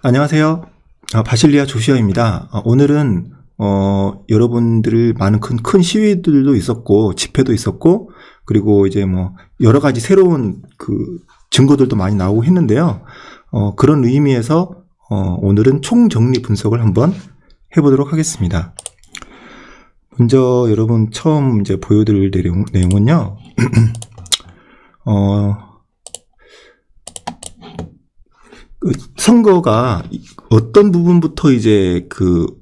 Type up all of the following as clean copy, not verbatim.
안녕하세요. 바실리아 조시아입니다. 오늘은 여러분들 많은 큰 시위들도 있었고 집회도 있었고 그리고 이제 뭐 여러 가지 새로운 증거들도 많이 나오고 했는데요. 그런 의미에서 오늘은 총정리 분석을 한번 해보도록 하겠습니다. 먼저 여러분 처음 이제 보여드릴 내용은요. 선거가 어떤 부분부터 이제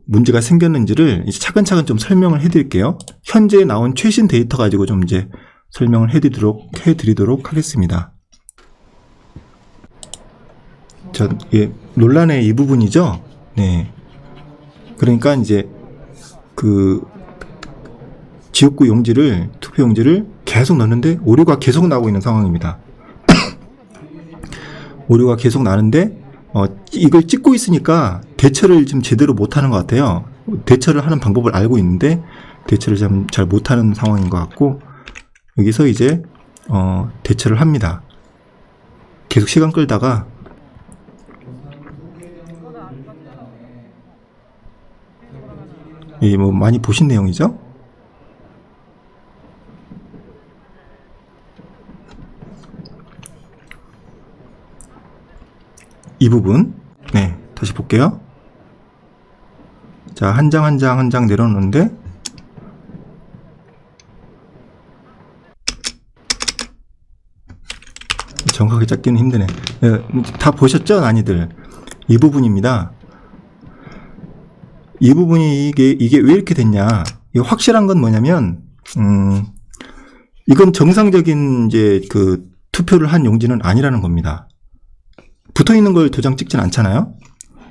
문제가 생겼는지를 이제 차근차근 좀 설명을 해드릴게요. 현재 나온 최신 데이터 가지고 좀 이제 설명을 해드리도록 하겠습니다. 자, 논란의 이 부분이죠. 네. 그러니까 이제 지역구 용지를, 투표 용지를 계속 넣는데 오류가 계속 나오고 있는 상황입니다. 오류가 계속 나는데 이걸 찍고 있으니까 대처를 지금 제대로 못하는 것 같아요. 대처를 하는 방법을 알고 있는데 대처를 잘 못하는 상황인 것 같고, 여기서 이제 대처를 합니다. 계속 시간 끌다가 뭐 많이 보신 내용이죠. 이 부분, 네, 다시 볼게요. 자, 한 장 한 장 내려놓는데, 정확하게 찾기는 힘드네. 네, 다 보셨죠, 많이들? 이 부분입니다. 이 부분이 이게 왜 이렇게 됐냐? 이거 확실한 건 뭐냐면, 이건 정상적인 이제 투표를 한 용지는 아니라는 겁니다. 붙어 있는 걸 도장 찍진 않잖아요.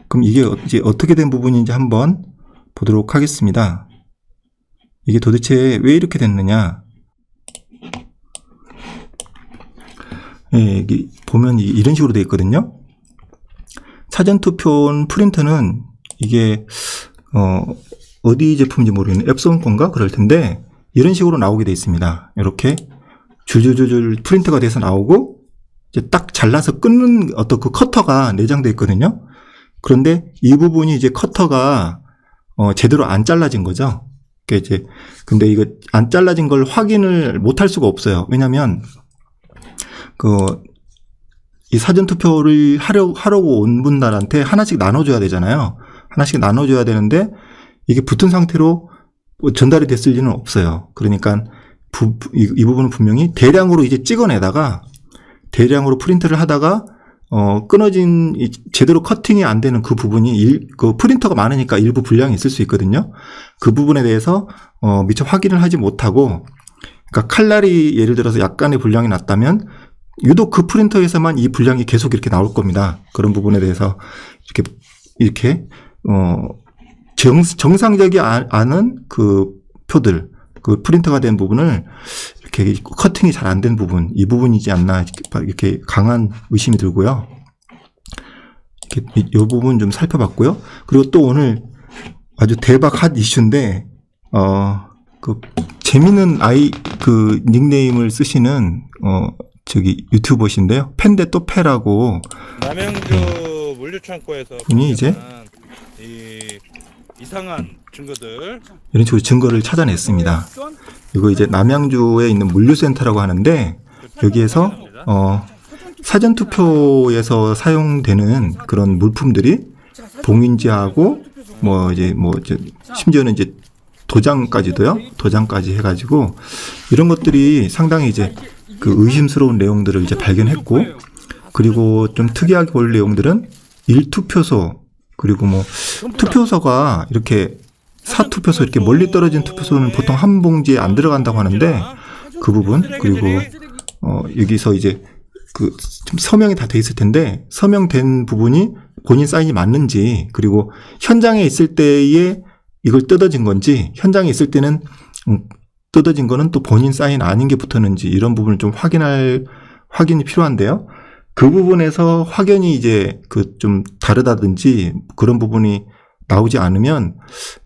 그럼 이게 이제 어떻게 된 부분인지 한번 보도록 하겠습니다. 이게 도대체 왜 이렇게 됐느냐. 여기 보면 이런 식으로 되어 있거든요. 사전투표 프린터는 이게 어디 제품인지 모르겠는 앱손 건가 그럴 텐데 이런 식으로 나오게 되어 있습니다. 이렇게 줄줄줄줄 프린터가 돼서 나오고 이제 딱 잘라서 끊는 어떤 커터가 내장되어 있거든요. 그런데 이 부분이 이제 커터가 제대로 안 잘라진 거죠. 이제 근데 이거 안 잘라진 걸 확인을 못 할 수가 없어요. 왜냐면 이 사전 투표를 하려고 온 분들한테 하나씩 나눠줘야 되잖아요. 하나씩 나눠줘야 되는데 이게 붙은 상태로 전달이 됐을 리는 없어요. 그러니까 이 부분은 분명히 대량으로 이제 찍어내다가 대량으로 프린트를 하다가 끊어진 제대로 커팅이 안 되는 그 부분이 프린터가 많으니까 일부 불량이 있을 수 있거든요. 그 부분에 대해서 미처 확인을 하지 못하고, 그러니까 칼날이 예를 들어서 약간의 불량이 났다면 유독 그 프린터에서만 이 불량이 계속 이렇게 나올 겁니다. 그런 부분에 대해서 이렇게 정상적이 않은 표들, 프린터가 된 부분을 이렇게 커팅이 잘 안 된 부분, 이 부분이지 않나 이렇게 강한 의심이 들고요. 이 부분 좀 살펴봤고요. 그리고 또 오늘 아주 대박 핫 이슈인데 재밌는 닉네임을 쓰시는 유튜버신데요. 펜데 또 패라고 남양주 물류창고에서 분이 이제 이상한 증거들 이런 식으로 증거를 찾아냈습니다. 이거 이제 남양주에 있는 물류센터라고 하는데 여기에서 사전투표에서 사용되는 그런 물품들이 봉인지하고 심지어는 이제 도장까지 해가지고 이런 것들이 상당히 이제 의심스러운 내용들을 이제 발견했고, 그리고 좀 특이하게 볼 내용들은 1투표소, 그리고 투표소가 이렇게 사투표소 이렇게 멀리 떨어진 투표소는 보통 한 봉지에 안 들어간다고 하는데 그 부분, 그리고 여기서 이제 좀 서명이 다 돼 있을 텐데 서명된 부분이 본인 사인이 맞는지, 그리고 현장에 있을 때에 이걸 뜯어진 건지, 현장에 있을 때는 뜯어진 거는 또 본인 사인 아닌 게 붙었는지, 이런 부분을 좀 확인이 필요한데요. 그 부분에서 확연히 이제 좀 다르다든지 그런 부분이 나오지 않으면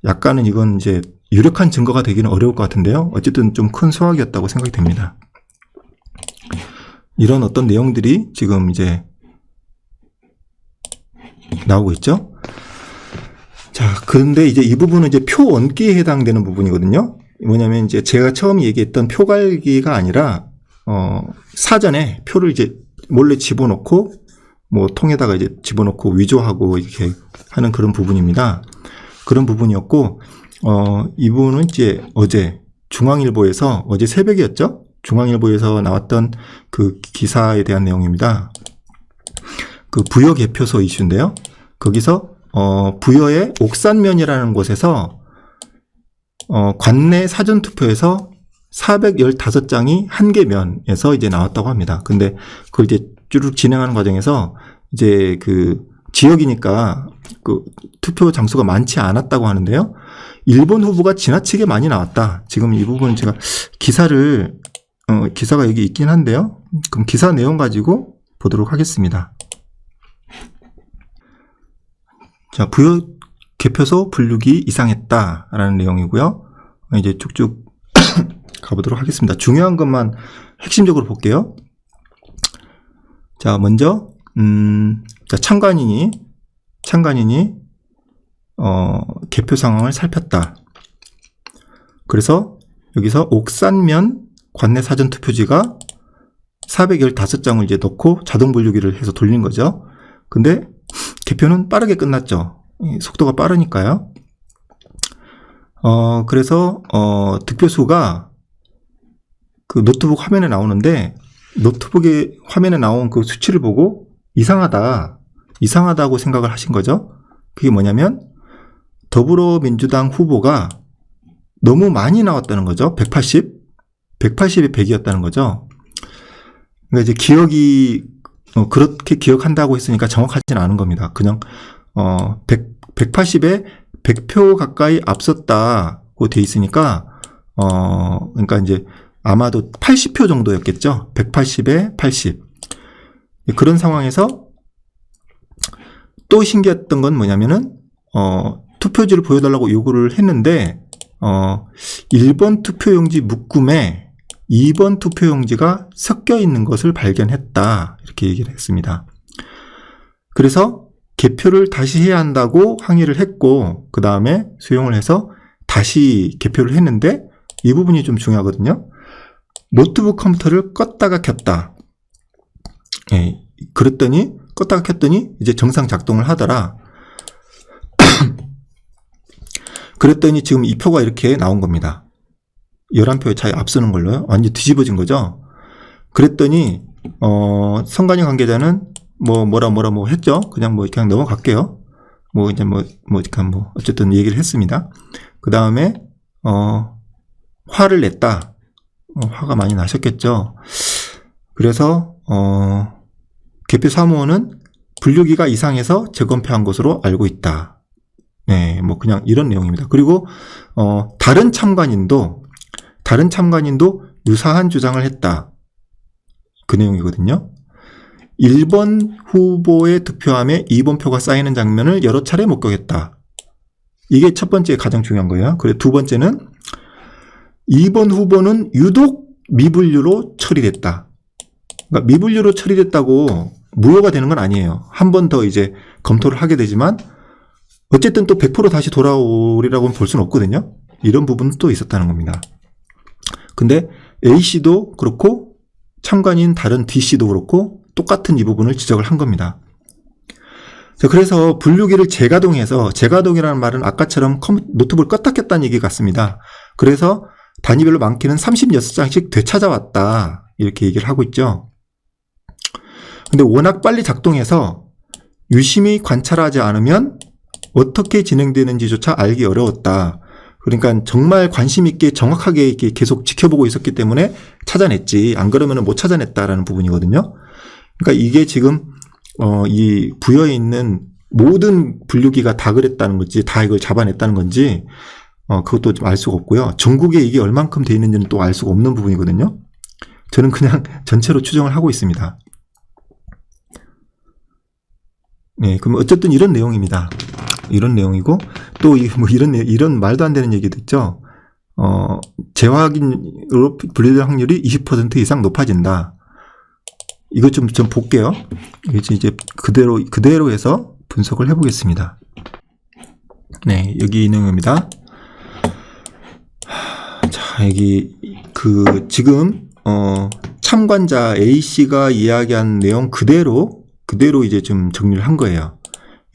약간은 이건 이제 유력한 증거가 되기는 어려울 것 같은데요. 어쨌든 좀 큰 수확이었다고 생각이 됩니다. 이런 어떤 내용들이 지금 이제 나오고 있죠. 자, 그런데 이제 이 부분은 이제 표 얹기에 해당되는 부분이거든요. 뭐냐면 이제 제가 처음 얘기했던 표 갈기가 아니라, 사전에 표를 이제 몰래 집어넣고, 뭐 통에다가 이제 집어넣고 위조하고 이렇게 하는 그런 부분입니다. 그런 부분이었고, 이 부분은 이제 어제 중앙일보에서 어제 새벽이었죠? 중앙일보에서 나왔던 그 기사에 대한 내용입니다. 그 부여 개표소 이슈인데요. 거기서 부여의 옥산면이라는 곳에서 관내 사전투표에서 415장이 한 개 면에서 이제 나왔다고 합니다. 근데 그걸 이제 쭉 진행하는 과정에서 이제 그 지역이니까 그 투표 장수가 많지 않았다고 하는데요. 일본 후보가 지나치게 많이 나왔다. 지금 이 부분 제가 기사가 여기 있긴 한데요. 그럼 기사 내용 가지고 보도록 하겠습니다. 자, 부여 개표소 분류기 이상했다라는 내용이고요. 이제 쭉쭉 가보도록 하겠습니다. 중요한 것만 핵심적으로 볼게요. 자, 먼저 자, 참관인이 개표 상황을 살폈다. 그래서 여기서 옥산면 관내 사전 투표지가 415장을 이제 넣고 자동 분류기를 해서 돌린 거죠. 근데 개표는 빠르게 끝났죠. 속도가 빠르니까요. 그래서 득표수가 그 노트북 화면에 나오는데 노트북의 화면에 나온 그 수치를 보고 이상하다고 생각을 하신 거죠. 그게 뭐냐면 더불어민주당 후보가 너무 많이 나왔다는 거죠. 180에 100이었다는 거죠. 그러니까 이제 기억이 그렇게 기억한다고 했으니까 정확하지는 않은 겁니다. 그냥 180에 100표 가까이 앞섰다고 돼 있으니까 그러니까 이제 아마도 80표 정도였겠죠. 180에 80. 그런 상황에서 또 신기했던 건 뭐냐면은 투표지를 보여달라고 요구를 했는데 1번 투표용지 묶음에 2번 투표용지가 섞여 있는 것을 발견했다. 이렇게 얘기를 했습니다. 그래서 개표를 다시 해야 한다고 항의를 했고 그 다음에 수용을 해서 다시 개표를 했는데 이 부분이 좀 중요하거든요. 노트북 컴퓨터를 껐다가 켰다. 예, 그랬더니 껐다가 켰더니 이제 정상 작동을 하더라. 그랬더니 지금 이 표가 이렇게 나온 겁니다. 11표의 차이 앞서는 걸로요. 완전히 뒤집어진 거죠. 그랬더니 선관위 관계자는 뭐라 했죠. 그냥 넘어갈게요. 어쨌든 얘기를 했습니다. 그 다음에 화를 냈다. 화가 많이 나셨겠죠. 그래서 개표 사무원은 분류기가 이상해서 재검표한 것으로 알고 있다. 네, 그냥 이런 내용입니다. 그리고 다른 참관인도 유사한 주장을 했다. 그 내용이거든요. 1번 후보의 득표함에 2번 표가 쌓이는 장면을 여러 차례 목격했다. 이게 첫 번째 가장 중요한 거예요. 그리고 두 번째는 2번 후보는 유독 미분류로 처리됐다. 그러니까 미분류로 처리됐다고 무효가 되는 건 아니에요. 한 번 더 이제 검토를 하게 되지만 어쨌든 또 100% 다시 돌아오리라고는 볼 수는 없거든요. 이런 부분은 또 있었다는 겁니다. 근데 A씨도 그렇고 참관인 다른 D씨도 그렇고 똑같은 이 부분을 지적을 한 겁니다. 자, 그래서 분류기를 재가동이라는 말은 아까처럼 노트북을 껐다 켰다는 얘기 같습니다. 그래서 단위별로 많게는 36장씩 되찾아왔다. 이렇게 얘기를 하고 있죠. 근데 워낙 빨리 작동해서 유심히 관찰하지 않으면 어떻게 진행되는지조차 알기 어려웠다. 그러니까 정말 관심 있게 정확하게 이렇게 계속 지켜보고 있었기 때문에 찾아냈지. 안 그러면 못 찾아냈다라는 부분이거든요. 그러니까 이게 지금 이 부여에 있는 모든 분류기가 다 그랬다는 건지, 다 이걸 잡아냈다는 건지, 그것도 좀 알 수가 없고요. 전국에 이게 얼만큼 돼 있는지는 또 알 수가 없는 부분이거든요. 저는 그냥 전체로 추정을 하고 있습니다. 네, 그럼 어쨌든 이런 내용입니다. 이런 내용이고, 또 이런 말도 안 되는 얘기도 있죠. 재확인으로 분리될 확률이 20% 이상 높아진다. 이것 좀 볼게요. 이제 그대로 해서 분석을 해보겠습니다. 네, 여기 있는 겁니다. 자, 여기 지금 참관자 A씨가 이야기한 내용 그대로 이제 좀 정리를 한 거예요.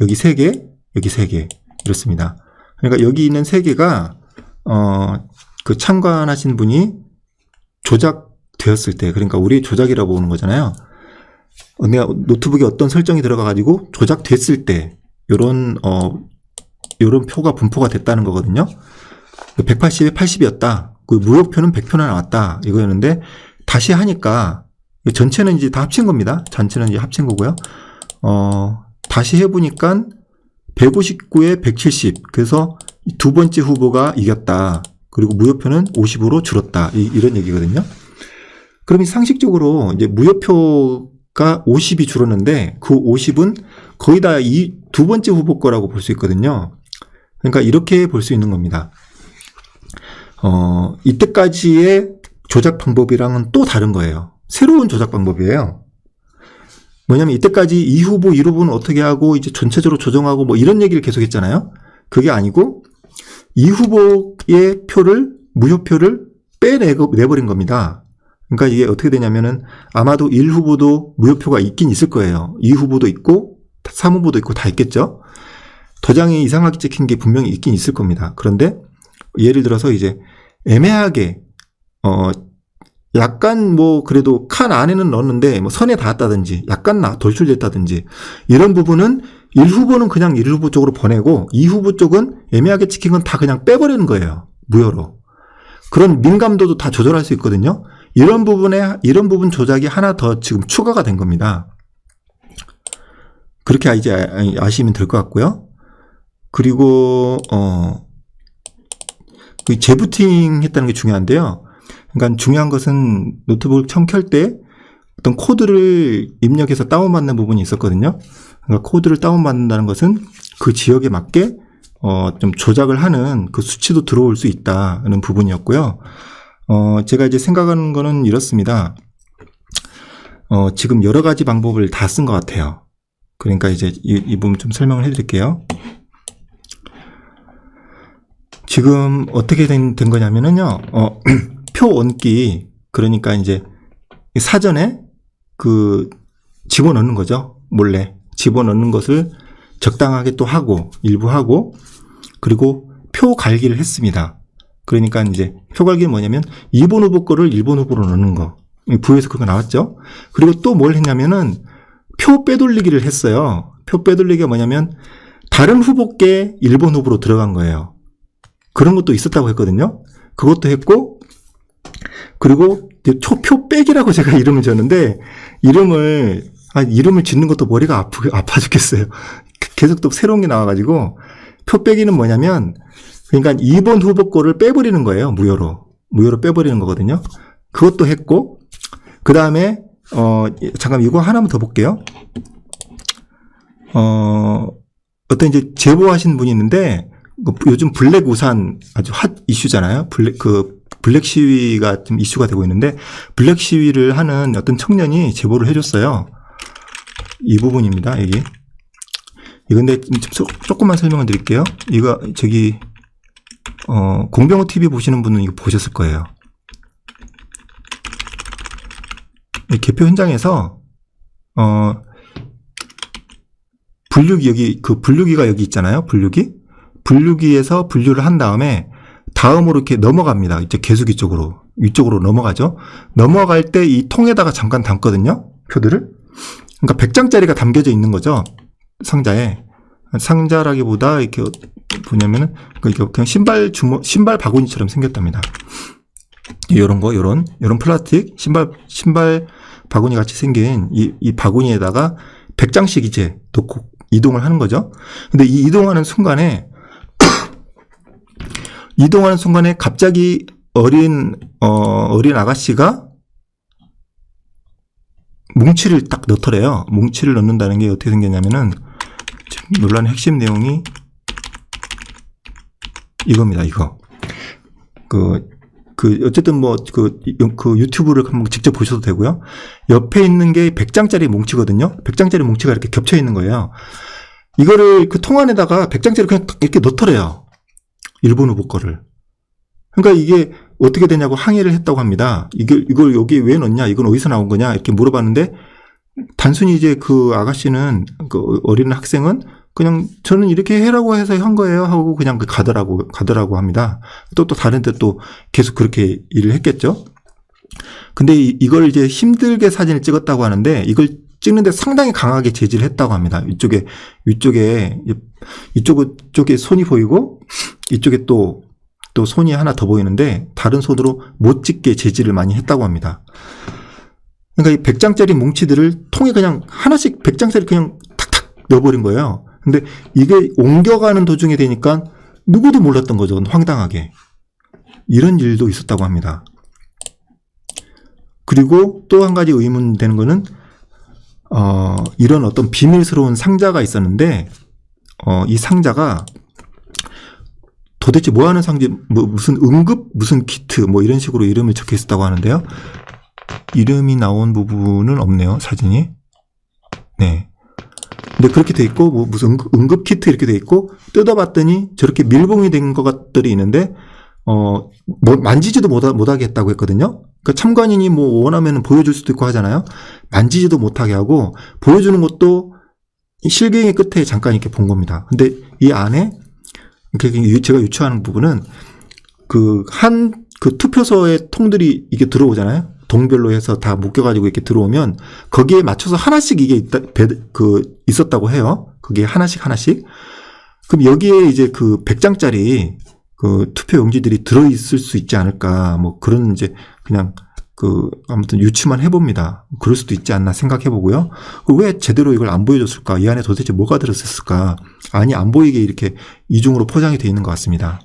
여기 3개, 여기 3개 이렇습니다. 그러니까 여기 있는 3개가 그 참관하신 분이 조작되었을 때, 그러니까 우리 조작이라고 보는 거잖아요. 내가 노트북에 어떤 설정이 들어가가지고 조작됐을 때 요런 표가 분포가 됐다는 거거든요. 180에 80이었다. 그 무효표는 100표나 나왔다. 이거였는데 다시 하니까 전체는 이제 다 합친 겁니다. 전체는 이제 합친 거고요. 다시 해보니까 159에 170. 그래서 두 번째 후보가 이겼다. 그리고 무효표는 50으로 줄었다. 이런 얘기거든요. 그럼 상식적으로 이제 무효표가 50이 줄었는데 그 50은 거의 다 이 두 번째 후보 거라고 볼 수 있거든요. 그러니까 이렇게 볼 수 있는 겁니다. 이때까지의 조작 방법이랑은 또 다른 거예요. 새로운 조작 방법이에요. 뭐냐면 이때까지 이 후보, 이 후보는 어떻게 하고 이제 전체적으로 조정하고 뭐 이런 얘기를 계속 했잖아요. 그게 아니고 이 후보의 표를, 무효표를 빼내버린 겁니다. 그러니까 이게 어떻게 되냐면은 아마도 1후보도 무효표가 있긴 있을 거예요. 2후보도 있고 3후보도 있고 다 있겠죠. 도장이 이상하게 찍힌 게 분명히 있긴 있을 겁니다. 그런데 예를 들어서 이제 애매하게 약간 뭐 그래도 칸 안에는 넣었는데 뭐 선에 닿았다든지 약간 돌출됐다든지 이런 부분은 1후보는 그냥 1후보 쪽으로 보내고 2후보 쪽은 애매하게 찍힌 건 다 그냥 빼버리는 거예요. 무효로. 그런 민감도도 다 조절할 수 있거든요. 이런 부분 조작이 하나 더 지금 추가가 된 겁니다. 그렇게 이제 아시면 될 것 같고요. 그리고 그 재부팅 했다는 게 중요한데요. 그러니까 중요한 것은 노트북을 처음 켤 때 어떤 코드를 입력해서 다운받는 부분이 있었거든요. 그러니까 코드를 다운받는다는 것은 그 지역에 맞게 좀 조작을 하는 그 수치도 들어올 수 있다는 부분이었고요. 제가 이제 생각하는 거는 이렇습니다. 지금 여러 가지 방법을 다 쓴 것 같아요. 그러니까 이제 이 부분 좀 설명을 해드릴게요. 지금 어떻게 된 거냐면은요, 표 얹기, 그러니까 이제 사전에 그 집어넣는 거죠. 몰래. 집어넣는 것을 적당하게 또 하고, 일부 하고, 그리고 표 갈기를 했습니다. 그러니까 이제 표 갈기는 뭐냐면 2번 후보 거를 1번 후보로 넣는 거. 부에서 그거 나왔죠. 그리고 또 뭘 했냐면은 표 빼돌리기를 했어요. 표 빼돌리기가 뭐냐면 다른 후보께 1번 후보로 들어간 거예요. 그런 것도 있었다고 했거든요. 그것도 했고, 그리고 표 빼기라고 제가 이름을 지었는데, 이름을 짓는 것도 머리가 아파 죽겠어요. 계속 또 새로운 게 나와가지고, 표 빼기는 뭐냐면, 그러니까 2번 후보 거를 빼버리는 거예요. 무효로 빼버리는 거거든요. 그것도 했고, 그 다음에, 잠깐 이거 하나만 더 볼게요. 어떤 이제 제보하신 분이 있는데, 요즘 블랙 우산 아주 핫 이슈잖아요. 블랙 시위가 좀 이슈가 되고 있는데, 블랙 시위를 하는 어떤 청년이 제보를 해줬어요. 이 부분입니다, 여기. 이건데, 조금만 설명을 드릴게요. 이거, 공병호 TV 보시는 분은 이거 보셨을 거예요. 개표 현장에서, 분류기가 여기 있잖아요. 분류기에서 분류를 한 다음으로 이렇게 넘어갑니다. 이제 개수기 쪽으로, 위쪽으로 넘어가죠. 넘어갈 때 이 통에다가 잠깐 담거든요. 표들을. 그러니까 100장짜리가 담겨져 있는 거죠. 상자에. 상자라기보다 이렇게 뭐냐면은, 그냥 신발 바구니처럼 생겼답니다. 요런 플라스틱, 신발 바구니 같이 생긴 이 바구니에다가 100장씩 이제 놓고 이동을 하는 거죠. 근데 이 이동하는 순간에 갑자기 어린 아가씨가 뭉치를 딱 넣더래요. 뭉치를 넣는다는 게 어떻게 생겼냐면은, 논란의 핵심 내용이 이겁니다, 이거. 어쨌든 그 유튜브를 한번 직접 보셔도 되고요. 옆에 있는 게 100장짜리 뭉치거든요. 100장짜리 뭉치가 이렇게 겹쳐 있는 거예요. 이거를 그 통 안에다가 100장짜리 그냥 이렇게 넣더래요. 일본 후보 거를. 그러니까 이게 어떻게 되냐고 항의를 했다고 합니다. 이걸 여기에 왜 넣냐? 이건 어디서 나온 거냐? 이렇게 물어봤는데 단순히 이제 그 아가씨는 그 어린 학생은 그냥 저는 이렇게 해라고 해서 한 거예요 하고 그냥 가더라고 합니다. 또 다른 데 또 계속 그렇게 일을 했겠죠. 근데 이걸 이제 힘들게 사진을 찍었다고 하는데 이걸 찍는데 상당히 강하게 제지를 했다고 합니다. 이쪽에 손이 보이고 이쪽에 또 손이 하나 더 보이는데 다른 손으로 못 찍게 제지를 많이 했다고 합니다. 그러니까 이 100장짜리 뭉치들을 통에 그냥 하나씩 100장짜리 그냥 탁탁 넣어버린 거예요. 근데 이게 옮겨가는 도중에 되니까 누구도 몰랐던 거죠. 황당하게. 이런 일도 있었다고 합니다. 그리고 또 한 가지 의문되는 거는 이런 어떤 비밀스러운 상자가 있었는데 이 상자가 도대체 뭐 하는 상자, 무슨 응급 무슨 키트 뭐 이런 식으로 이름이 적혀 있었다고 하는데요. 이름이 나온 부분은 없네요, 사진이. 네. 근데 그렇게 돼 있고 뭐 무슨 응급 키트 이렇게 돼 있고 뜯어봤더니 저렇게 밀봉이 된 것들이 있는데 뭐 만지지도 못하게 했다고 했거든요. 그러니까 참관인이 뭐 원하면 보여줄 수도 있고 하잖아요. 만지지도 못하게 하고 보여주는 것도 실갱이 끝에 잠깐 이렇게 본 겁니다. 근데 이 안에 제가 유추하는 부분은 그 투표소의 통들이 이게 들어오잖아요. 동별로 해서 다 묶여가지고 이렇게 들어오면 거기에 맞춰서 하나씩 이게 있었다고 해요. 그게 하나씩. 그럼 여기에 이제 그 100장짜리 그 투표 용지들이 들어있을 수 있지 않을까. 뭐 그런 이제 그냥 아무튼 유추만 해봅니다. 그럴 수도 있지 않나 생각해보고요. 왜 제대로 이걸 안 보여줬을까? 이 안에 도대체 뭐가 들었을까? 아니, 안 보이게 이렇게 이중으로 포장이 되어 있는 것 같습니다.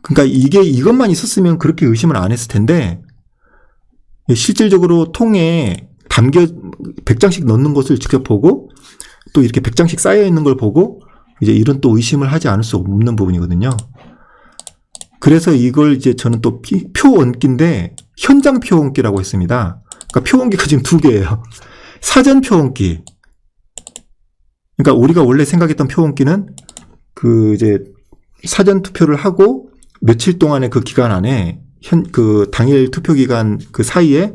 그러니까 이것만 있었으면 그렇게 의심을 안 했을 텐데, 실질적으로 통에 100장씩 넣는 것을 직접 보고, 또 이렇게 100장씩 쌓여 있는 걸 보고, 이제 이런 또 의심을 하지 않을 수 없는 부분이거든요. 그래서 이걸 이제 저는 또 표원기인데 현장 표원기라고 했습니다. 그러니까 표원기가 지금 두 개예요. 사전 표원기. 그러니까 우리가 원래 생각했던 표원기는 이제 사전 투표를 하고 며칠 동안의 그 기간 안에 당일 투표 기간 그 사이에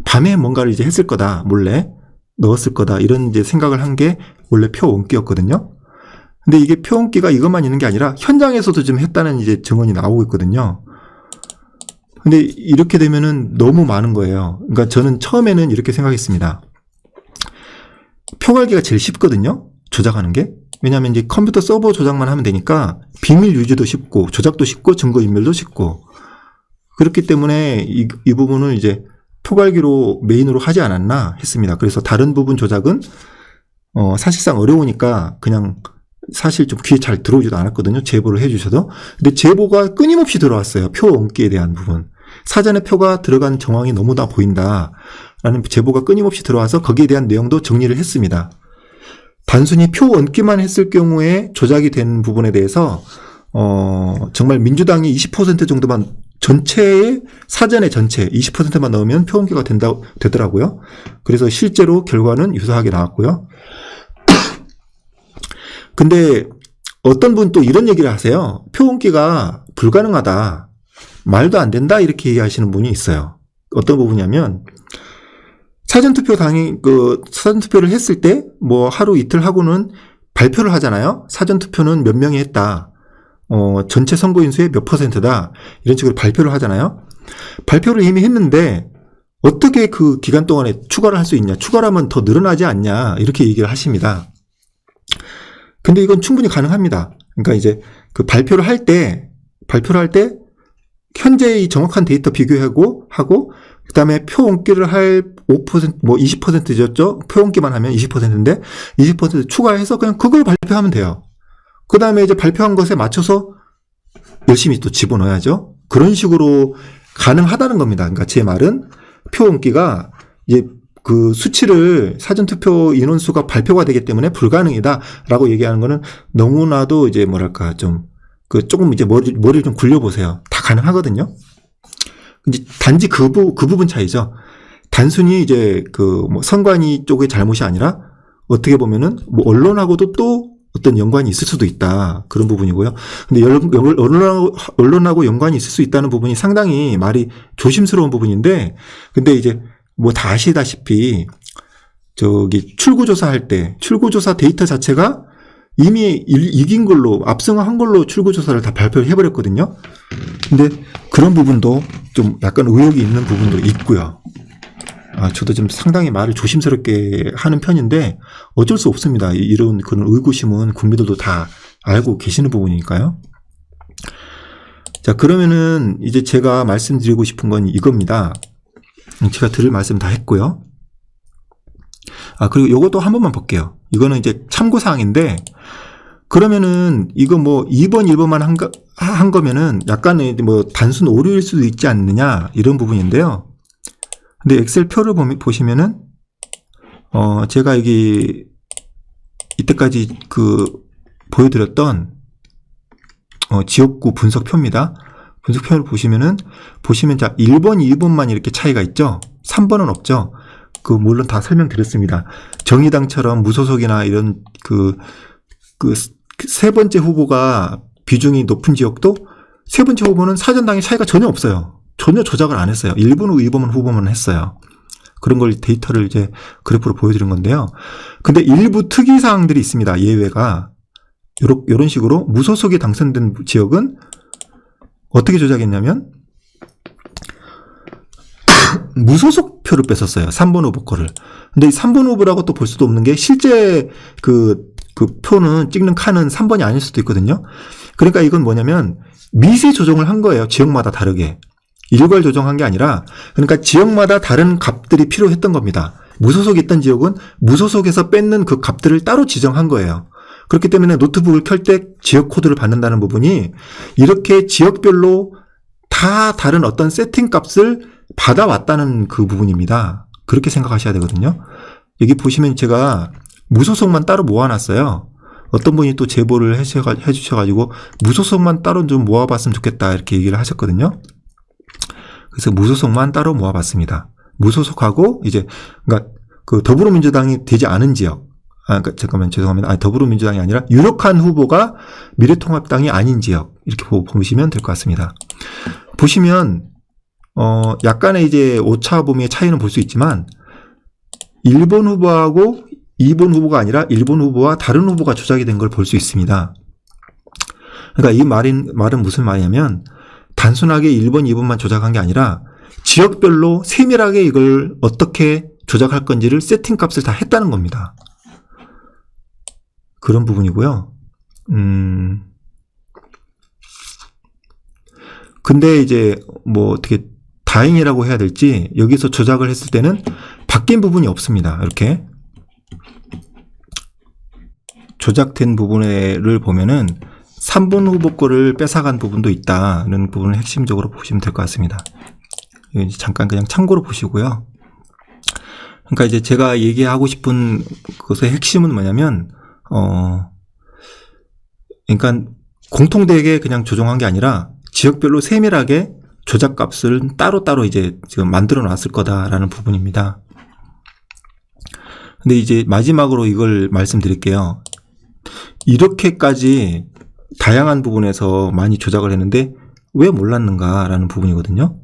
밤에 뭔가를 이제 했을 거다. 몰래 넣었을 거다. 이런 이제 생각을 한 게 원래 표원기였거든요. 근데 이게 표원기가 이것만 있는 게 아니라 현장에서도 좀 했다는 이제 증언이 나오고 있거든요. 근데 이렇게 되면은 너무 많은 거예요. 그러니까 저는 처음에는 이렇게 생각했습니다. 표갈기가 제일 쉽거든요. 조작하는 게. 왜냐하면 이제 컴퓨터 서버 조작만 하면 되니까 비밀 유지도 쉽고 조작도 쉽고 증거인멸도 쉽고 그렇기 때문에 이 부분을 이제 표갈기로 메인으로 하지 않았나 했습니다. 그래서 다른 부분 조작은 사실상 어려우니까 그냥 사실 좀 귀에 잘 들어오지도 않았거든요. 제보를 해주셔도. 근데 제보가 끊임없이 들어왔어요. 표 옮기에 대한 부분. 사전에 표가 들어간 정황이 너무 다 보인다. 라는 제보가 끊임없이 들어와서 거기에 대한 내용도 정리를 했습니다. 단순히 표 얹기만 했을 경우에 조작이 된 부분에 대해서 정말 민주당이 20% 정도만 사전에 전체 20%만 넣으면 표 옮기가 되더라고요. 그래서 실제로 결과는 유사하게 나왔고요. 근데 어떤 분 또 이런 얘기를 하세요. 표 옮기가 불가능하다. 말도 안 된다. 이렇게 얘기하시는 분이 있어요. 어떤 부분이냐면 사전투표를 했을 때 뭐 하루 이틀 하고는 발표를 하잖아요. 사전투표는 몇 명이 했다. 전체 선거인수의 몇 %다. 이런 식으로 발표를 하잖아요. 발표를 이미 했는데 어떻게 그 기간 동안에 추가를 할 수 있냐. 추가를 하면 더 늘어나지 않냐. 이렇게 얘기를 하십니다. 근데 이건 충분히 가능합니다. 그러니까 이제 그 발표를 할 때 현재의 정확한 데이터 비교하고 그다음에 표 옮기를 할 5% 뭐 20%였죠. 표 옮기만 하면 20%인데 20% 추가해서 그냥 그걸 발표하면 돼요. 그다음에 이제 발표한 것에 맞춰서 열심히 또 집어넣어야죠. 그런 식으로 가능하다는 겁니다. 그러니까 제 말은 표 옮기가 이제 그 수치를 사전투표 인원수가 발표가 되기 때문에 불가능이다라고 얘기하는 거는 너무나도 이제 뭐랄까 조금 이제 머리를 좀 굴려보세요. 다 가능하거든요. 이제 단지 그 부분 차이죠. 단순히 이제 뭐 선관위 쪽의 잘못이 아니라 어떻게 보면은 뭐 언론하고도 또 어떤 연관이 있을 수도 있다. 그런 부분이고요. 근데 언론하고 연관이 있을 수 있다는 부분이 상당히 말이 조심스러운 부분인데, 근데 이제 뭐 다 아시다시피 저기 출구조사할 때 출구조사 데이터 자체가 이미 이긴 걸로 압승한 걸로 출구조사를 다 발표를 해버렸거든요. 근데 그런 부분도 좀 약간 의혹이 있는 부분도 있고요. 저도 좀 상당히 말을 조심스럽게 하는 편인데 어쩔 수 없습니다. 이런 그런 의구심은 국민들도 다 알고 계시는 부분이니까요. 자, 그러면은 이제 제가 말씀드리고 싶은 건 이겁니다. 제가 드릴 말씀 다 했고요. 그리고 이것도 한 번만 볼게요. 이거는 이제 참고사항인데, 그러면은 이거 뭐 2번, 1번만 한 거면은 약간의 뭐 단순 오류일 수도 있지 않느냐, 이런 부분인데요. 근데 엑셀 표를 보시면은, 제가 여기 이때까지 보여드렸던, 지역구 분석표입니다. 분석표를 보시면 자, 1번, 2번만 이렇게 차이가 있죠? 3번은 없죠? 물론 다 설명드렸습니다. 정의당처럼 무소속이나 이런 세 번째 후보가 비중이 높은 지역도 세 번째 후보는 사전당의 차이가 전혀 없어요. 전혀 조작을 안 했어요. 1번, 2번 후보만 했어요. 그런 걸 데이터를 이제 그래프로 보여드린 건데요. 근데 일부 특이사항들이 있습니다. 예외가. 이런 식으로 무소속이 당선된 지역은 어떻게 조작했냐면, 무소속 표를 뺐었어요. 3번 후보 거를. 근데 이 3번 후보라고 또 볼 수도 없는 게 실제 그 표는 찍는 칸은 3번이 아닐 수도 있거든요. 그러니까 이건 뭐냐면 미세 조정을 한 거예요. 지역마다 다르게. 일괄 조정한 게 아니라, 그러니까 지역마다 다른 값들이 필요했던 겁니다. 무소속이 있던 지역은 무소속에서 뺏는 그 값들을 따로 지정한 거예요. 그렇기 때문에 노트북을 켤 때 지역 코드를 받는다는 부분이 이렇게 지역별로 다 다른 어떤 세팅 값을 받아왔다는 그 부분입니다. 그렇게 생각하셔야 되거든요. 여기 보시면 제가 무소속만 따로 모아놨어요. 어떤 분이 또 제보를 해주셔가지고 무소속만 따로 좀 모아봤으면 좋겠다 이렇게 얘기를 하셨거든요. 그래서 무소속만 따로 모아봤습니다. 무소속하고 이제 그러니까 그 더불어민주당이 되지 않은 지역, 그러니까 잠깐만 죄송합니다. 더불어민주당이 아니라 유력한 후보가 미래통합당이 아닌 지역 이렇게 보시면 될 것 같습니다. 보시면 약간의 이제 오차 범위의 차이는 볼 수 있지만 1번 후보하고 2번 후보가 아니라 1번 후보와 다른 후보가 조작이 된 걸 볼 수 있습니다. 그러니까 이 말은 무슨 말이냐면 단순하게 1번, 2번만 조작한 게 아니라 지역별로 세밀하게 이걸 어떻게 조작할 건지를 세팅 값을 다 했다는 겁니다. 그런 부분이고요. 근데 이제 뭐 어떻게 다행이라고 해야 될지 여기서 조작을 했을 때는 바뀐 부분이 없습니다. 이렇게 조작된 부분을 보면은 3번 후보 거를 뺏어간 부분도 있다는 부분을 핵심적으로 보시면 될 것 같습니다. 잠깐 그냥 참고로 보시고요. 그러니까 이제 제가 얘기하고 싶은 것의 핵심은 뭐냐면 그러니까 공통되게 그냥 조정한 게 아니라 지역별로 세밀하게 조작값을 따로따로 이제 지금 만들어 놨을 거다라는 부분입니다. 근데 이제 마지막으로 이걸 말씀드릴게요. 이렇게까지 다양한 부분에서 많이 조작을 했는데 왜 몰랐는가라는 부분이거든요.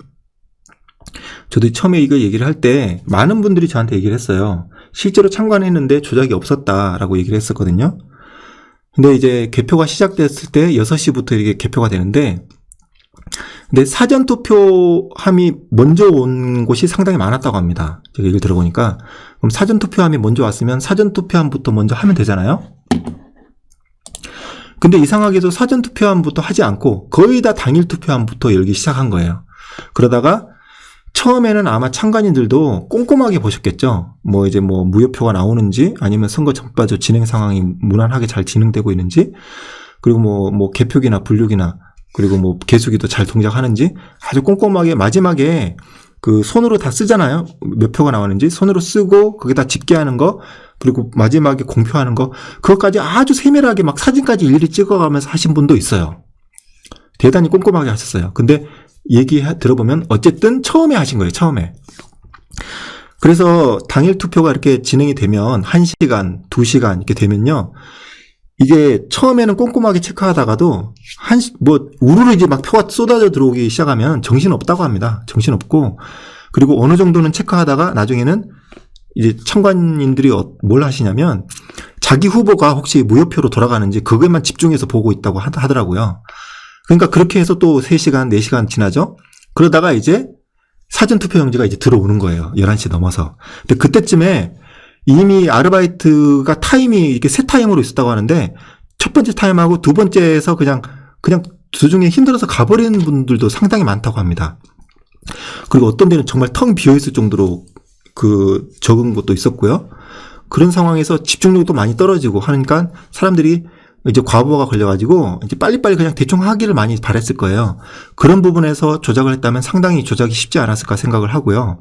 저도 처음에 이거 얘기를 할 때 많은 분들이 저한테 얘기를 했어요. 실제로 참관했는데 조작이 없었다라고 얘기를 했었거든요. 근데 이제 개표가 시작됐을 때 6시부터 이게 개표가 되는데, 근데 사전투표함이 먼저 온 곳이 상당히 많았다고 합니다. 제가 얘기를 들어보니까. 그럼 사전투표함이 먼저 왔으면 사전투표함부터 먼저 하면 되잖아요. 근데 이상하게도 사전투표함부터 하지 않고 거의 다 당일투표함부터 열기 시작한 거예요. 그러다가 처음에는 아마 참관인들도 꼼꼼하게 보셨겠죠. 뭐 이제 뭐 무효표가 나오는지 아니면 선거 전반적 진행 상황이 무난하게 잘 진행되고 있는지, 그리고 뭐 개표기나 분류기나 그리고 뭐 개수기도 잘 동작하는지 아주 꼼꼼하게 마지막에 그 손으로 다 쓰잖아요. 몇 표가 나왔는지 손으로 쓰고 거기다 집계하는 거, 그리고 마지막에 공표하는 거, 그것까지 아주 세밀하게 막 사진까지 일일이 찍어가면서 하신 분도 있어요. 대단히 꼼꼼하게 하셨어요. 근데 얘기 들어보면 어쨌든 처음에 하신 거예요. 처음에. 그래서 당일 투표가 이렇게 진행이 되면 1시간, 2시간 이렇게 되면요. 이게 처음에는 꼼꼼하게 체크하다가도 우르르 이제 막 표가 쏟아져 들어오기 시작하면 정신없다고 합니다. 정신없고, 그리고 어느 정도는 체크하다가 나중에는 이제 참관인들이 뭘 하시냐면 자기 후보가 혹시 무효표로 돌아가는지 그것만 집중해서 보고 있다고 하더라고요. 그러니까 그렇게 해서 또 3시간, 4시간 지나죠? 그러다가 이제 사전투표용지가 이제 들어오는 거예요. 11시 넘어서. 근데 그때쯤에 이미 아르바이트가 타임이 이렇게 세 타임으로 있었다고 하는데 첫 번째 타임하고 두 번째에서 그냥 도중에 힘들어서 가버리는 분들도 상당히 많다고 합니다. 그리고 어떤 데는 정말 텅 비어있을 정도로 적은 것도 있었고요. 그런 상황에서 집중력도 많이 떨어지고 하니까 사람들이 이제 과부하가 걸려가지고 이제 빨리빨리 그냥 대충 하기를 많이 바랬을 거예요. 그런 부분에서 조작을 했다면 상당히 조작이 쉽지 않았을까 생각을 하고요.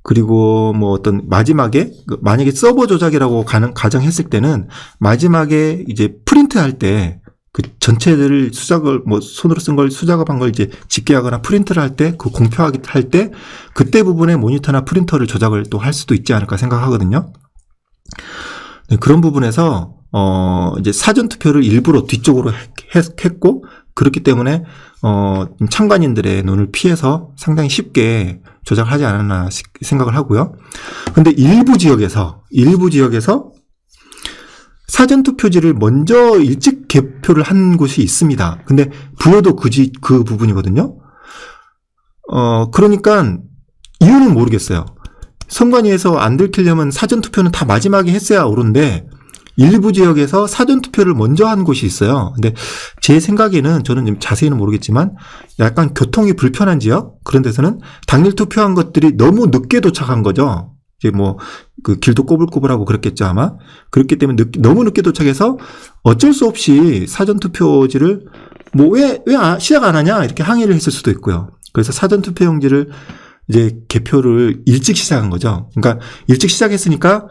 그리고 뭐 어떤 마지막에 만약에 서버 조작이라고 가정했을 때는 마지막에 이제 프린트할 때 그 전체를 수작을 손으로 쓴 걸 수작업한 걸 이제 집계하거나 프린트를 할 때 그 공표하기 할 때 그때 부분에 모니터나 프린터를 조작을 또 할 수도 있지 않을까 생각하거든요. 네, 그런 부분에서 이제 사전 투표를 일부러 뒤쪽으로 했고 그렇기 때문에 참관인들의 눈을 피해서 상당히 쉽게 조작을 하지 않았나 생각을 하고요. 근데 일부 지역에서 사전투표지를 먼저 일찍 개표를 한 곳이 있습니다. 근데 부여도 그 부분이거든요. 그러니까 이유는 모르겠어요. 선관위에서 안 들키려면 사전투표는 다 마지막에 했어야 옳은데 일부 지역에서 사전투표를 먼저 한 곳이 있어요. 근데 제 생각에는 저는 자세히는 모르겠지만 약간 교통이 불편한 지역 그런 데서는 당일 투표한 것들이 너무 늦게 도착한 거죠. 이제 길도 꼬불꼬불하고 그랬겠죠, 아마. 그렇기 때문에 너무 늦게 도착해서 어쩔 수 없이 사전투표지를 왜 시작 안 하냐, 이렇게 항의를 했을 수도 있고요. 그래서 사전투표용지를 이제 개표를 일찍 시작한 거죠. 그러니까 일찍 시작했으니까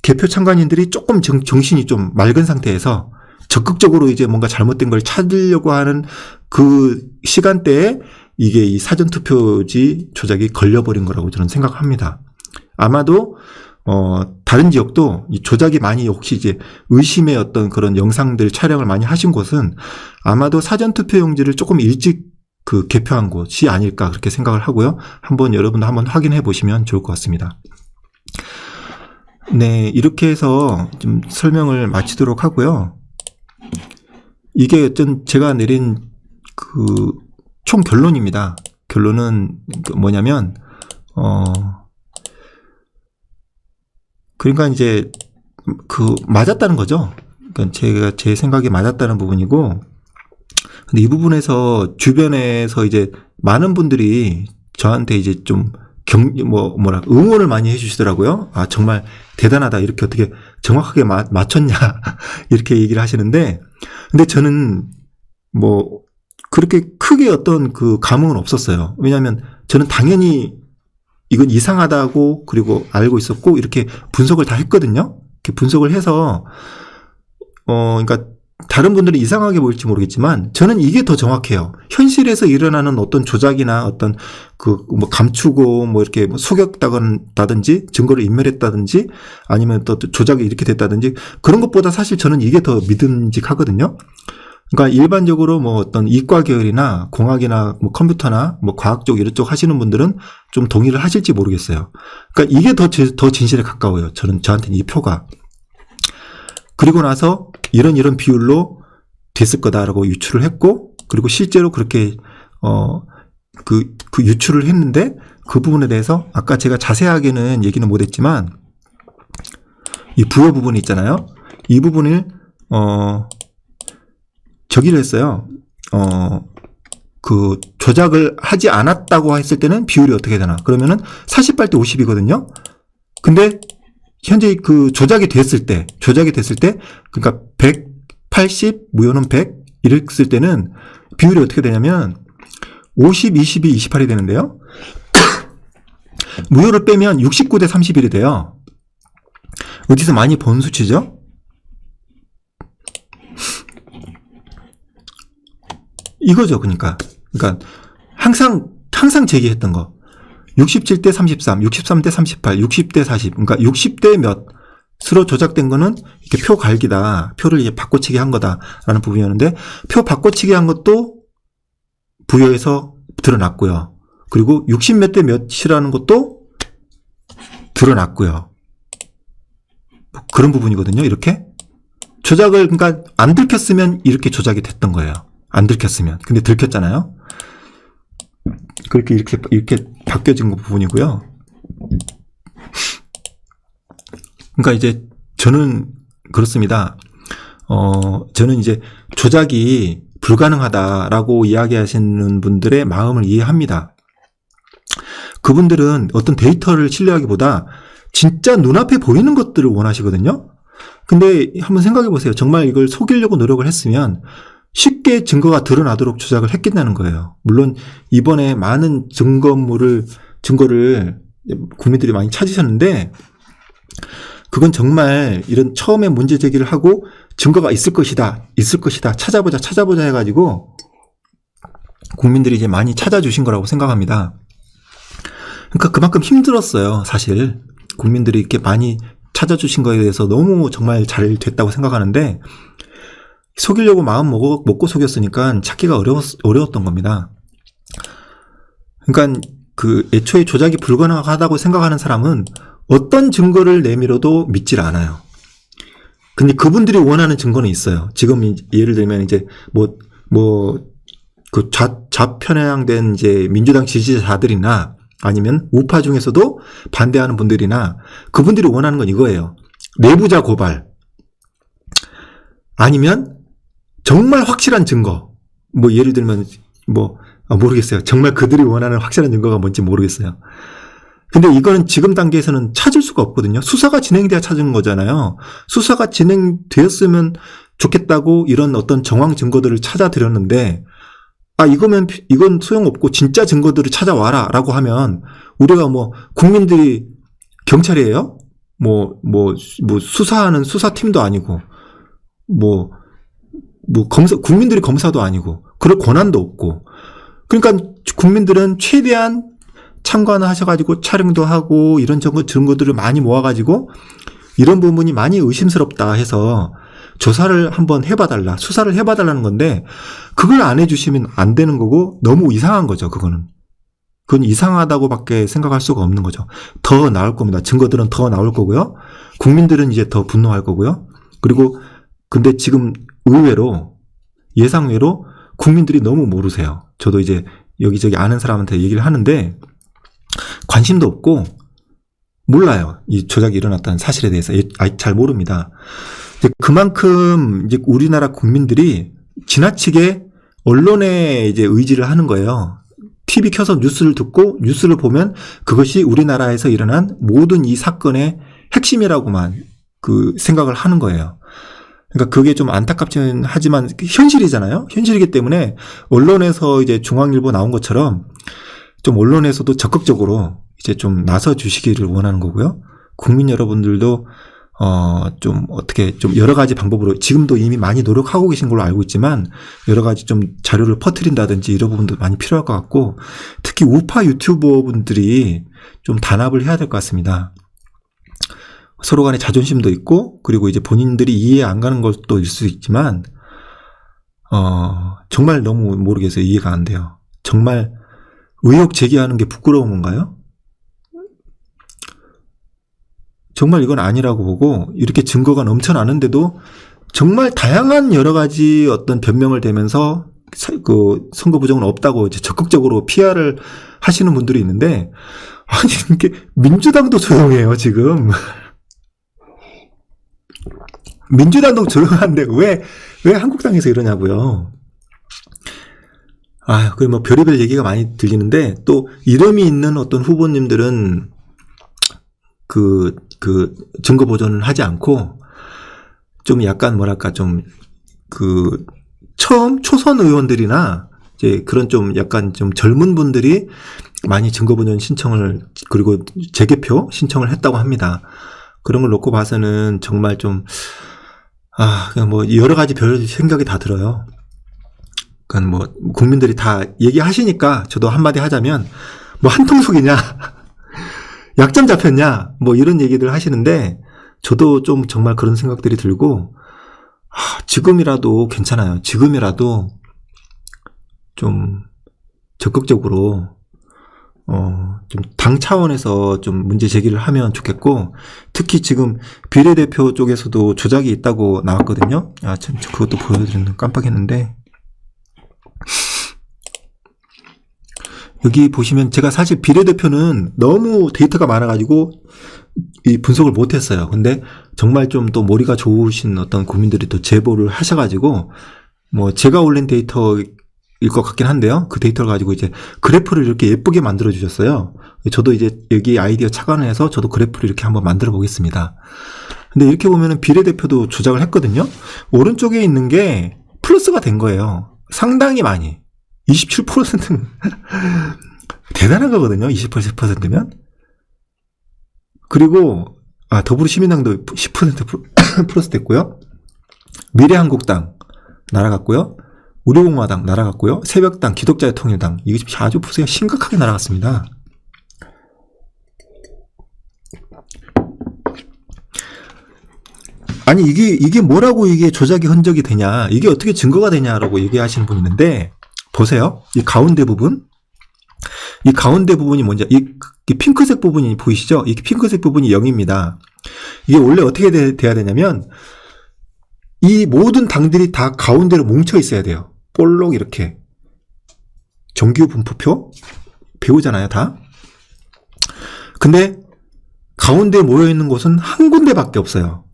개표 참관인들이 조금 정신이 좀 맑은 상태에서 적극적으로 이제 뭔가 잘못된 걸 찾으려고 하는 그 시간대에 이게 이 사전투표지 조작이 걸려버린 거라고 저는 생각합니다. 아마도 다른 지역도 이 조작이 많이 혹시 이제 의심의 어떤 그런 영상들 촬영을 많이 하신 곳은 아마도 사전투표용지를 조금 일찍 개표한 곳이 아닐까 그렇게 생각을 하고요. 여러분도 한번 확인해 보시면 좋을 것 같습니다. 네, 이렇게 해서 좀 설명을 마치도록 하고요. 이게 어떤 제가 내린 총 결론입니다. 결론은 뭐냐면 그러니까 이제 맞았다는 거죠. 그러니까 제 생각에 맞았다는 부분이고, 근데 이 부분에서 주변에서 이제 많은 분들이 저한테 이제 좀 응원을 많이 해주시더라고요. 아, 정말 대단하다. 이렇게 어떻게 정확하게 맞췄냐. 이렇게 얘기를 하시는데, 근데 저는 그렇게 크게 어떤 감흥은 없었어요. 왜냐하면 저는 당연히 이건 이상하다고 그리고 알고 있었고 이렇게 분석을 다 했거든요. 이렇게 분석을 해서 그러니까 다른 분들은 이상하게 보일지 모르겠지만 저는 이게 더 정확해요. 현실에서 일어나는 어떤 조작이나 어떤 감추고 이렇게 속였다든지 증거를 인멸했다든지 아니면 또 조작이 이렇게 됐다든지 그런 것보다 사실 저는 이게 더 믿음직하거든요. 그러니까 일반적으로 어떤 이과 계열이나 공학이나 컴퓨터나 과학 쪽 이런 쪽 하시는 분들은 좀 동의를 하실지 모르겠어요. 그러니까 이게 더 진실에 가까워요. 저한테는 이 표가. 그리고 나서 이런 비율로 됐을 거다라고 유추를 했고, 그리고 실제로 그렇게 유추를 했는데 그 부분에 대해서 아까 제가 자세하게는 얘기는 못했지만 이 부여 부분이 있잖아요. 이 부분을 저기를 했어요. 조작을 하지 않았다고 했을 때는 비율이 어떻게 되나? 그러면은 48대 50이거든요. 근데 현재 조작이 됐을 때, 그러니까 180, 무효는 100, 이랬을 때는 비율이 어떻게 되냐면 50, 22, 28이 되는데요. 무효를 빼면 69대 31이 돼요. 어디서 많이 본 수치죠? 이거죠, 그러니까 항상 제기했던 거. 67대 33, 63대 38, 60대 40. 그러니까 60대 몇으로 조작된 거는 이렇게 표 갈기다. 표를 이제 바꿔치기 한 거다라는 부분이었는데 표 바꿔치기 한 것도 부여에서 드러났고요. 그리고 60몇 대 몇이라는 것도 드러났고요. 그런 부분이거든요. 이렇게 조작을 그러니까 안 들켰으면 이렇게 조작이 됐던 거예요. 안 들켰으면. 근데 들켰잖아요. 그렇게 이렇게 바뀌어진 부분이고요. 그러니까 이제 저는 그렇습니다. 저는 이제 조작이 불가능하다라고 이야기하시는 분들의 마음을 이해합니다. 그분들은 어떤 데이터를 신뢰하기보다 진짜 눈앞에 보이는 것들을 원하시거든요. 근데 한번 생각해 보세요. 정말 이걸 속이려고 노력을 했으면 쉽게 증거가 드러나도록 조작을 했겠냐는 거예요. 물론 이번에 많은 증거를 국민들이 많이 찾으셨는데 그건 정말 이런 처음에 문제 제기를 하고 증거가 있을 것이다 찾아보자 해가지고 국민들이 이제 많이 찾아주신 거라고 생각합니다. 그러니까 그만큼 힘들었어요. 사실 국민들이 이렇게 많이 찾아주신 거에 대해서 너무 정말 잘 됐다고 생각하는데 속이려고 마음 먹고 속였으니까 찾기가 어려웠던 겁니다. 그러니까 그 애초에 조작이 불가능하다고 생각하는 사람은 어떤 증거를 내밀어도 믿질 않아요. 근데 그분들이 원하는 증거는 있어요. 지금 예를 들면 이제 그 좌편향된 이제 민주당 지지자들이나 아니면 우파 중에서도 반대하는 분들이나 그분들이 원하는 건 이거예요. 내부자 고발. 아니면 정말 확실한 증거. 예를 들면 모르겠어요. 정말 그들이 원하는 확실한 증거가 뭔지 모르겠어요. 근데 이거는 지금 단계에서는 찾을 수가 없거든요. 수사가 진행돼야 찾은 거잖아요. 수사가 진행되었으면 좋겠다고 이런 어떤 정황 증거들을 찾아드렸는데 이건 소용없고 진짜 증거들을 찾아와라 라고 하면 우리가 국민들이 경찰이에요? 수사하는 수사팀도 아니고 국민들이 검사도 아니고 그럴 권한도 없고 그러니까 국민들은 최대한 참관을 하셔가지고 촬영도 하고 이런 증거들을 많이 모아가지고 이런 부분이 많이 의심스럽다 해서 조사를 한번 해봐달라, 수사를 해봐달라는 건데 그걸 안 해주시면 안 되는 거고 너무 이상한 거죠. 그건 이상하다고밖에 생각할 수가 없는 거죠. 더 나올 겁니다. 증거들은 더 나올 거고요. 국민들은 이제 더 분노할 거고요. 그리고 근데 지금 의외로 예상외로 국민들이 너무 모르세요. 저도 이제 여기저기 아는 사람한테 얘기를 하는데 관심도 없고 몰라요. 이 조작이 일어났다는 사실에 대해서 잘 모릅니다. 그만큼 이제 우리나라 국민들이 지나치게 언론에 이제 의지를 하는 거예요. TV 켜서 뉴스를 듣고 뉴스를 보면 그것이 우리나라에서 일어난 모든 이 사건의 핵심이라고만 생각을 하는 거예요. 그러니까 그게 좀 안타깝긴 하지만 현실이잖아요. 현실이기 때문에 언론에서 이제 중앙일보 나온 것처럼 좀 언론에서도 적극적으로 이제 좀 나서 주시기를 원하는 거고요. 국민 여러분들도 좀 어떻게 좀 여러 가지 방법으로 지금도 이미 많이 노력하고 계신 걸로 알고 있지만 여러 가지 좀 자료를 퍼뜨린다든지 이런 부분도 많이 필요할 것 같고 특히 우파 유튜버 분들이 좀 단합을 해야 될 것 같습니다. 서로 간에 자존심도 있고 그리고 이제 본인들이 이해 안 가는 것도 있을 수 있지만 정말 너무 모르겠어요. 이해가 안 돼요. 정말 의혹 제기하는 게 부끄러운 건가요? 정말 이건 아니라고 보고 이렇게 증거가 넘쳐나는데도 정말 다양한 여러 가지 어떤 변명을 대면서 선거 부정은 없다고 이제 적극적으로 PR을 하시는 분들이 있는데 아니 이게 민주당도 조용해요 지금. 민주당도 조용한데 왜 한국당에서 이러냐고요. 별의별 얘기가 많이 들리는데 또 이름이 있는 어떤 후보님들은 증거 보존을 하지 않고 좀 약간 초선 의원들이나 이제 그런 좀 약간 좀 젊은 분들이 많이 증거 보존 신청을 그리고 재개표 신청을 했다고 합니다. 그런 걸 놓고 봐서는 정말 좀 그냥 여러 가지 별 생각이 다 들어요. 그러니까 국민들이 다 얘기하시니까 저도 한마디 하자면 뭐 한통속이냐? 약점 잡혔냐? 뭐 이런 얘기들 하시는데 저도 좀 정말 그런 생각들이 들고 지금이라도 괜찮아요. 지금이라도 좀 적극적으로 좀 당 차원에서 좀 문제 제기를 하면 좋겠고, 특히 지금 비례대표 쪽에서도 조작이 있다고 나왔거든요. 참 그것도 보여드리는 깜빡했는데, 여기 보시면 제가 사실 비례대표는 너무 데이터가 많아가지고 이 분석을 못했어요. 근데 정말 좀 또 머리가 좋으신 어떤 국민들이 또 제보를 하셔가지고 뭐 제가 올린 데이터일 것 같긴 한데요. 그 데이터를 가지고 이제 그래프를 이렇게 예쁘게 만들어 주셨어요. 저도 이제 여기 아이디어 착안해서 저도 그래프를 이렇게 한번 만들어 보겠습니다. 근데 이렇게 보면은 비례대표도 조작을 했거든요. 오른쪽에 있는 게 플러스가 된 거예요. 상당히 많이. 27%는 대단한 거거든요. 28%면. 그리고 더불어시민당도 10% 플러스 됐고요. 미래한국당 날아갔고요. 우리공화당 날아갔고요. 새벽당, 기독자의 통일당, 이거 지금 아주 보세요. 심각하게 날아갔습니다. 아니 이게 뭐라고 이게 조작의 흔적이 되냐, 이게 어떻게 증거가 되냐라고 얘기하시는 분이 있는데, 보세요. 이 가운데 부분이 뭔지, 이 핑크색 부분이 보이시죠? 이 핑크색 부분이 0입니다. 이게 원래 어떻게 돼야 되냐면, 이 모든 당들이 다 가운데로 뭉쳐 있어야 돼요. 볼록 이렇게. 정규 분포표 배우잖아요, 다. 근데 가운데 모여 있는 곳은 한 군데밖에 없어요.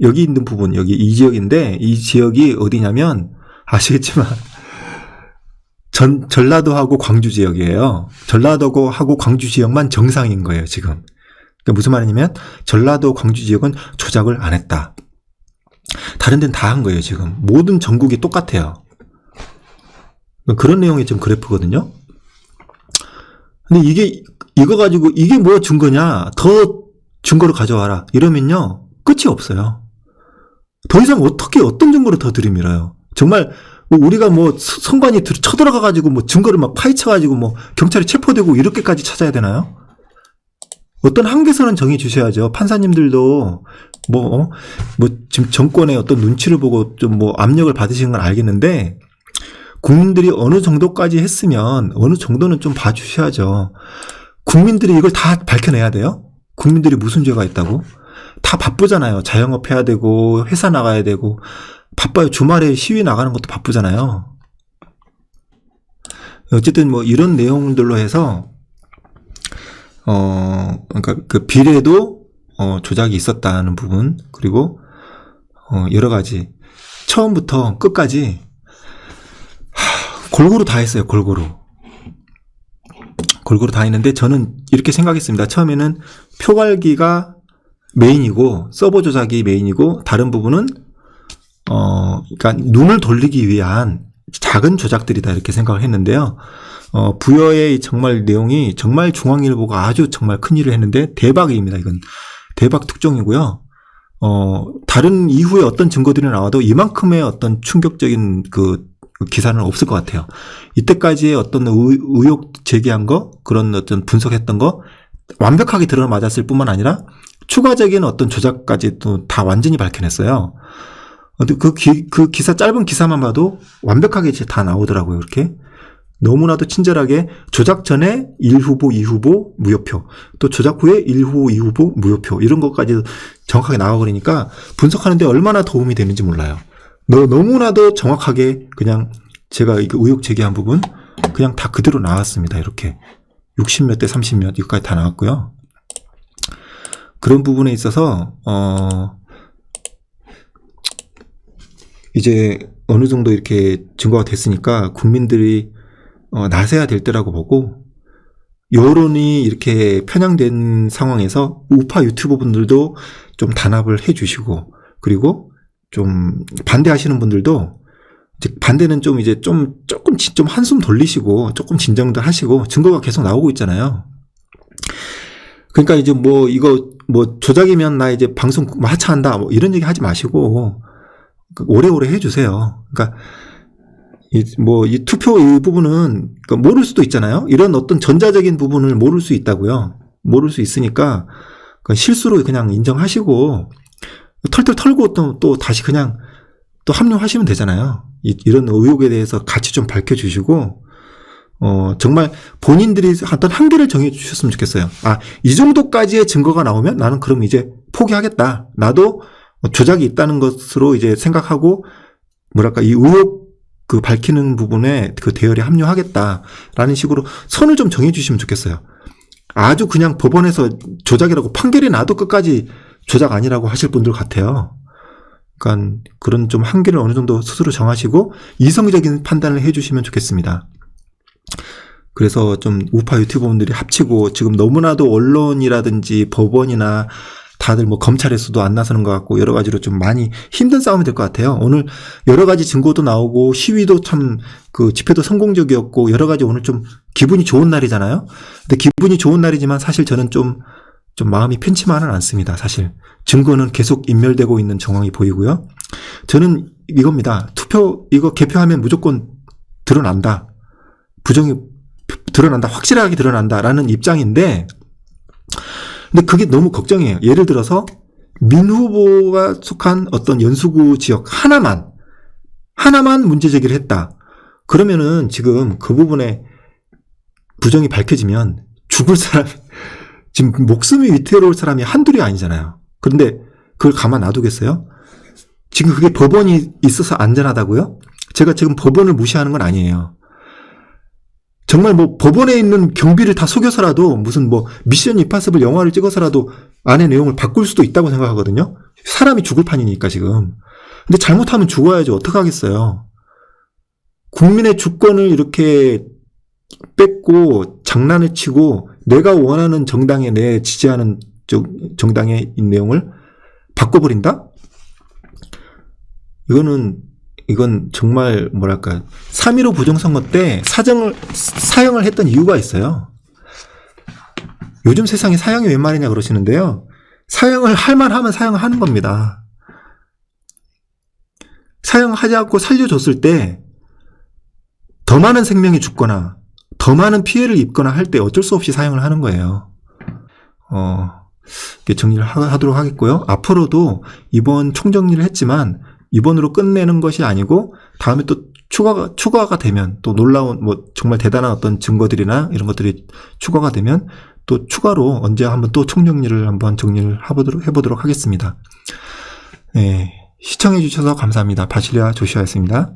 여기 있는 부분, 여기 이 지역인데, 이 지역이 어디냐면 아시겠지만 전라도하고 광주 지역이에요. 전라도하고 광주 지역만 정상인 거예요, 지금. 그러니까 무슨 말이냐면 전라도, 광주 지역은 조작을 안 했다. 다른 데는 다 한 거예요, 지금. 모든 전국이 똑같아요. 그런 내용의 지금 그래프거든요. 근데 이거 가지고 이게 뭐 증거냐? 더 증거를 가져와라. 이러면요, 끝이 없어요. 더 이상 어떤 증거를 더 들이밀어요. 정말 우리가 뭐 선관위 쳐들어가가지고 뭐 증거를 막 파헤쳐가지고 뭐 경찰에 체포되고 이렇게까지 찾아야 되나요? 어떤 한계선은 정해 주셔야죠. 판사님들도 뭐 지금 정권의 어떤 눈치를 보고 좀 뭐 압력을 받으시는 건 알겠는데, 국민들이 어느 정도까지 했으면 어느 정도는 좀 봐주셔야죠. 국민들이 이걸 다 밝혀내야 돼요? 국민들이 무슨 죄가 있다고? 다 바쁘잖아요. 자영업 해야 되고 회사 나가야 되고 바빠요. 주말에 시위 나가는 것도 바쁘잖아요. 어쨌든 뭐 이런 내용들로 해서 그러니까 그 비례도 조작이 있었다는 부분, 그리고 여러 가지 처음부터 끝까지 골고루 다 했어요. 골고루 다 했는데, 저는 이렇게 생각했습니다. 처음에는 표괄기가 메인이고 서버 조작이 메인이고 다른 부분은 그러니까 눈을 돌리기 위한 작은 조작들이다, 이렇게 생각을 했는데요. 부여의 정말 내용이 정말 중앙일보가 아주 정말 큰 일을 했는데 대박입니다. 이건 대박 특종이고요. 다른 이후에 어떤 증거들이 나와도 이만큼의 어떤 충격적인 그 기사는 없을 것 같아요. 이때까지의 어떤 의혹 제기한 거, 그런 어떤 분석했던 거 완벽하게 드러맞았을 뿐만 아니라 추가적인 어떤 조작까지도 다 완전히 밝혀냈어요. 그 기사, 짧은 기사만 봐도 완벽하게 이제 다 나오더라고요. 이렇게 너무나도 친절하게 조작 전에 1후보, 2후보 무효표, 또 조작 후에 1후보, 2후보 무효표, 이런 것까지 정확하게 나와버리니까 분석하는데 얼마나 도움이 되는지 몰라요. 너무나도 정확하게 그냥 제가 의혹 제기한 부분 그냥 다 그대로 나왔습니다. 이렇게 60몇 대 30몇 이거까지 다 나왔고요. 그런 부분에 있어서 이제 어느 정도 이렇게 증거가 됐으니까 국민들이 나서야 될 때라고 보고, 여론이 이렇게 편향된 상황에서 우파 유튜버 분들도 좀 단합을 해주시고, 그리고 좀 반대하시는 분들도 이제 반대는 좀 이제 조금 한숨 돌리시고 조금 진정도 하시고, 증거가 계속 나오고 있잖아요. 그러니까 이제 뭐 이거 뭐 조작이면 나 이제 방송 하차한다 뭐 이런 얘기 하지 마시고 오래오래 해주세요. 그러니까 이 투표 이 부분은 그러니까 모를 수도 있잖아요. 이런 어떤 전자적인 부분을 모를 수 있다고요. 모를 수 있으니까 실수로 그냥 인정하시고 털털 털고 또 다시 그냥 또 합류하시면 되잖아요. 이런 의혹에 대해서 같이 좀 밝혀주시고 정말 본인들이 어떤 한계를 정해주셨으면 좋겠어요. 이 정도까지의 증거가 나오면 나는 그럼 이제 포기하겠다. 나도 조작이 있다는 것으로 이제 생각하고 뭐랄까 이 의혹 밝히는 부분에 그 대열에 합류하겠다라는 식으로 선을 좀 정해주시면 좋겠어요. 아주 그냥 법원에서 조작이라고 판결이 나도 끝까지 조작 아니라고 하실 분들 같아요. 그러니까 그런 좀 한계를 어느 정도 스스로 정하시고 이성적인 판단을 해주시면 좋겠습니다. 그래서 좀 우파 유튜버분들이 합치고 지금 너무나도 언론이라든지 법원이나 다들 뭐 검찰에서도 안 나서는 것 같고 여러 가지로 좀 많이 힘든 싸움이 될 것 같아요. 오늘 여러 가지 증거도 나오고 시위도 참 집회도 성공적이었고 여러 가지 오늘 좀 기분이 좋은 날이잖아요. 근데 기분이 좋은 날이지만 사실 저는 좀 마음이 편치만은 않습니다. 사실 증거는 계속 인멸되고 있는 정황이 보이고요. 저는 이겁니다. 이거 개표하면 무조건 드러난다. 부정이 드러난다. 확실하게 드러난다라는 입장인데 근데 그게 너무 걱정이에요. 예를 들어서 민 후보가 속한 어떤 연수구 지역 하나만 문제 제기를 했다. 그러면은 지금 그 부분에 부정이 밝혀지면 죽을 사람, 지금 목숨이 위태로울 사람이 한둘이 아니잖아요. 그런데 그걸 가만 놔두겠어요? 지금 그게 법원이 있어서 안전하다고요? 제가 지금 법원을 무시하는 건 아니에요. 정말 뭐 법원에 있는 경비를 다 속여서라도 무슨 뭐 미션 임파서블 영화를 찍어서라도 안에 내용을 바꿀 수도 있다고 생각하거든요. 사람이 죽을 판이니까 지금. 근데 잘못하면 죽어야죠. 어떡하겠어요. 국민의 주권을 이렇게 뺏고 장난을 치고 내가 원하는 정당에 내 지지하는 정당의 내용을 바꿔버린다? 이건 정말 뭐랄까 3.15 부정선거 때 사형을 했던 이유가 있어요. 요즘 세상에 사형이 웬 말이냐 그러시는데요. 사형을 할 만하면 사형하는 겁니다. 사형하지 않고 살려줬을 때 더 많은 생명이 죽거나 더 많은 피해를 입거나 할 때 어쩔 수 없이 사형을 하는 거예요. 정리를 하도록 하겠고요. 앞으로도 이번 총정리를 했지만 이번으로 끝내는 것이 아니고 다음에 또 추가가 되면 또 놀라운 뭐 정말 대단한 어떤 증거들이나 이런 것들이 추가가 되면 또 추가로 언제 한번 또 총정리를 한번 정리를 해보도록 하겠습니다. 네, 시청해 주셔서 감사합니다. 바실레아 조슈아였습니다.